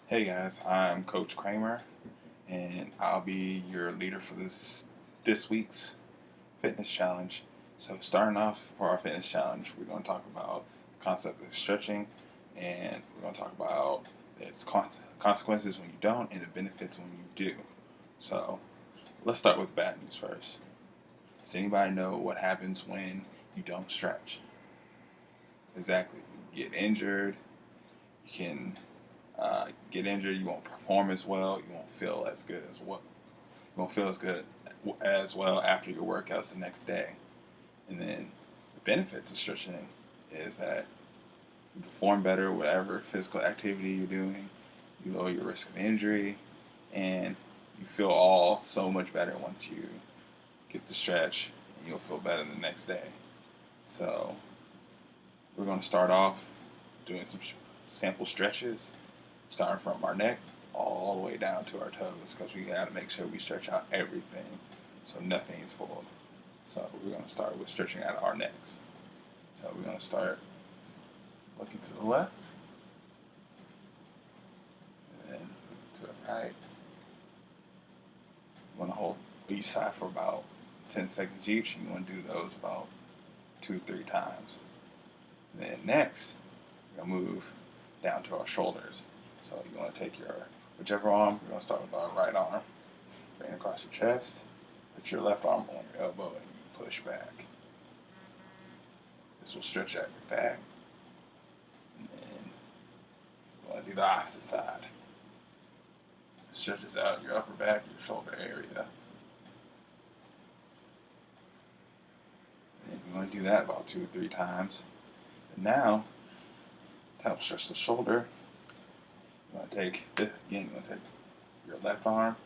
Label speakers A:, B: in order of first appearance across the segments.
A: Hey guys, I'm Coach Kramer, and I'll be your leader for this week's fitness challenge. So, starting off for our fitness challenge, we're going to talk about the concept of stretching, and we're going to talk about its consequences when you don't, and the benefits when you do. So, let's start with bad news first. Does anybody know what happens when you don't stretch? Exactly, you get injured. You can get injured. You won't perform as well. You won't feel as good as what. You won't feel as good as well after your workouts the next day. And then the benefits of stretching is that you perform better whatever physical activity you're doing. You lower your risk of injury, and you feel all so much better once you get the stretch, and you'll feel better the next day. So we're going to start off doing some sample stretches, starting from our neck all the way down to our toes, because we got to make sure we stretch out everything so nothing is pulled. So we're going to start with stretching out our necks. So we're going to start looking to the left, and then looking to the right. You want to hold each side for about 10 seconds each. You want to do those about 2-3 times. And then next, we're going to move down to our shoulders. So you want to take your whichever arm. We're going to start with our right arm. Bring it across your chest. Put your left arm on your elbow and you push back. This will stretch out your back. And then you want to do the opposite side. It stretches out your upper back, your shoulder area. And you want to do that about 2-3 times. And now, to help stretch the shoulder, you want to take this again. You want to take your left arm,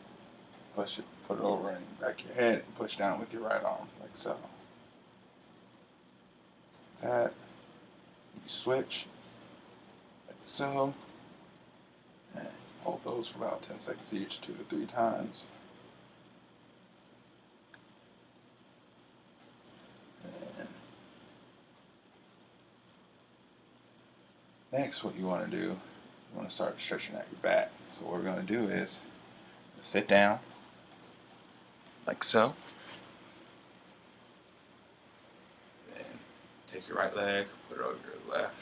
A: push it, put it over in the back of your head, and push down with your right arm, like so. That. You switch, like so. And you hold those for about 10 seconds each, 2-3 times. And next, what you want to do, you want to start stretching out your back. So what we're going to do is sit down, like so. Then take your right leg, put it over your left.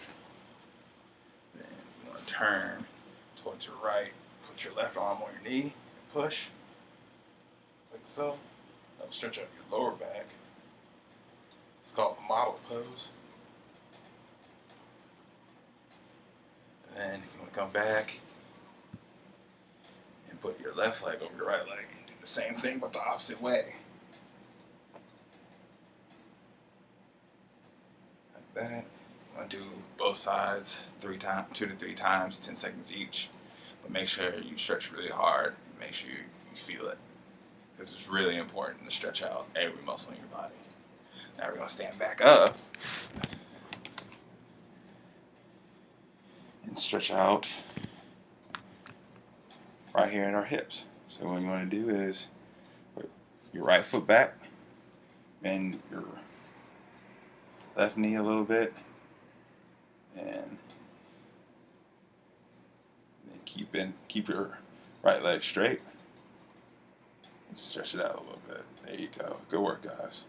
A: Then you want to turn towards your right, put your left arm on your knee and push, like so. That'll stretch out your lower back. It's called the model pose. And then you want to come back and put your left leg over your right leg and do the same thing but the opposite way. Like that. You want to do both sides 2-3 times, 10 seconds each. But make sure you stretch really hard and make sure you feel it, because it's really important to stretch out every muscle in your body. Now we're going to stand back up and stretch out right here at our hips. So what you want to do is put your right foot back, bend your left knee a little bit, and then keep your right leg straight. Stretch it out a little bit. There you go. Good work, guys.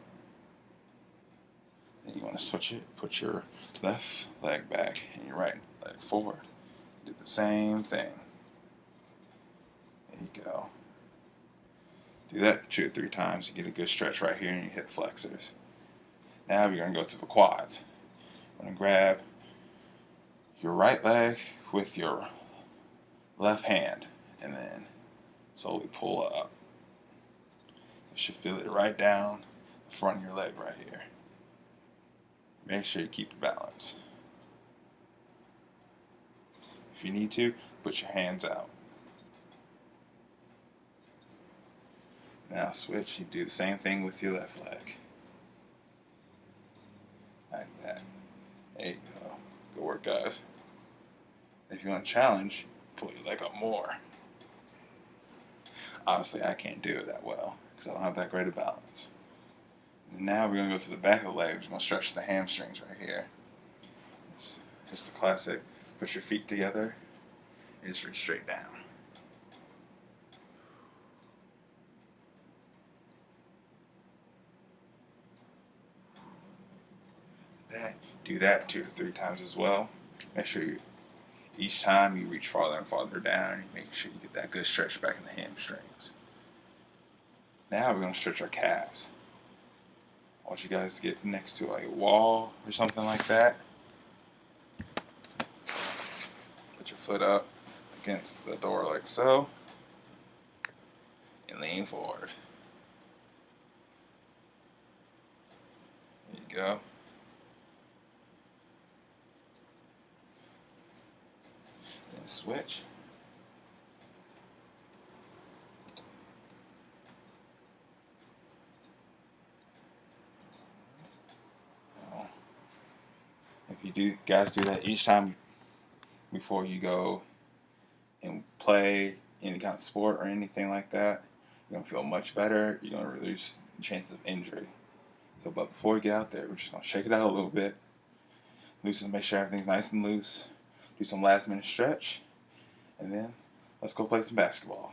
A: Then you want to switch it. Put your left leg back and your right leg forward. Do the same thing. There you go. Do that 2 or 3 times. You get a good stretch right here in your hip flexors. Now we're going to go to the quads. You're going to grab your right leg with your left hand and then slowly pull up. You should feel it right down the front of your leg right here. Make sure you keep the balance. If you need to, put your hands out. Now switch, you do the same thing with your left leg. Like that. There you go. Good work, guys. If you want to challenge, pull your leg up more. Obviously, I can't do it that well because I don't have that great a balance. And now we're going to go to the back of the leg. We're going to stretch the hamstrings right here. It's just the classic. Put your feet together and just reach straight down. Do that 2 to 3 times as well. Make sure each time you reach farther and farther down, you make sure you get that good stretch back in the hamstrings. Now we're going to stretch our calves. I want you guys to get next to like a wall or something like that. Put your foot up against the door like so, and lean forward. There you go. Then switch. Now, if you guys do that each time before you go and play any kind of sport or anything like that, you're going to feel much better. You're going to reduce the chance of injury. So, but before we get out there, we're just going to shake it out a little bit. Loosen, make sure everything's nice and loose. Do some last minute stretch. And then let's go play some basketball.